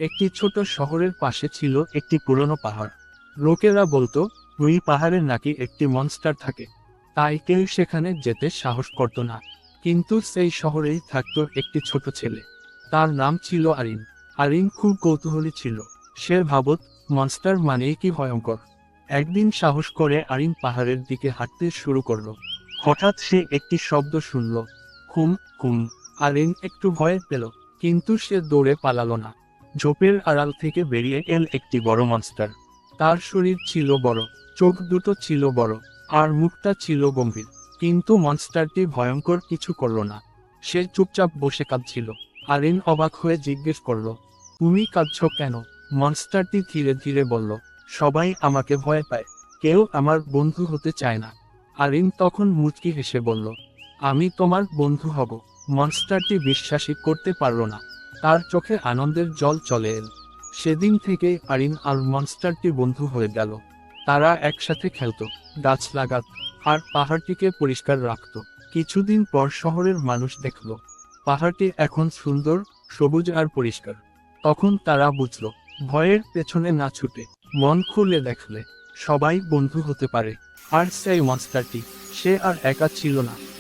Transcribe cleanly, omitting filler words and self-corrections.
একটি ছোট শহরের পাশে ছিল একটি পুরনো পাহাড়। লোকেরা বলতো ওই পাহাড়ে নাকি একটি মনস্টার থাকে, তাই কেউ সেখানে যেতে সাহস করত না। কিন্তু সেই শহরেই থাকতো একটি ছোট ছেলে। তার নাম ছিল আরিন। আরিন খুব কৌতূহলী ছিল। সে ভাবত মনস্টার মানেই কি ভয়ঙ্কর। একদিন সাহস করে আরিন পাহাড়ের দিকে হাঁটতে শুরু করলো। হঠাৎ সে একটি শব্দ শুনল, হুম হুম। আরিন একটু ভয় পেল, কিন্তু সে দৌড়ে পালালো না। ঝোপের আড়াল থেকে বেরিয়ে এল একটি বড় মনস্টার। তার শরীর ছিল বড়, চোখ দুটো ছিল বড়, আর মুখটা ছিল গম্ভীর। কিন্তু মনস্টারটি ভয়ঙ্কর কিছু করল না। সে চুপচাপ বসে কাঁদছিল। আরিন অবাক হয়ে জিজ্ঞেস করল, তুমি কাঁদছো কেন? মনস্টারটি ধীরে ধীরে বলল, সবাই আমাকে ভয় পায়, কেউ আমার বন্ধু হতে চায় না। আরিন তখন মুচকি হেসে বলল, আমি তোমার বন্ধু হব। মনস্টারটি বিশ্বাসই করতে পারল না। তার চোখে আনন্দের জল চলে এল। সেদিন থেকে আরিন আর মনস্টারটি বন্ধু হয়ে গেল। তারা একসাথে খেলতো, গাছ লাগাত, আর পাহাড়টিকে পরিষ্কার রাখত। কিছুদিন পর শহরের মানুষ দেখল পাহাড়টি এখন সুন্দর, সবুজ আর পরিষ্কার। তখন তারা বুঝল, ভয়ের পেছনে না ছুটে মন খুলে দেখলে সবাই বন্ধু হতে পারে। আর সেই মনস্টারটি, সে আর একা ছিল না।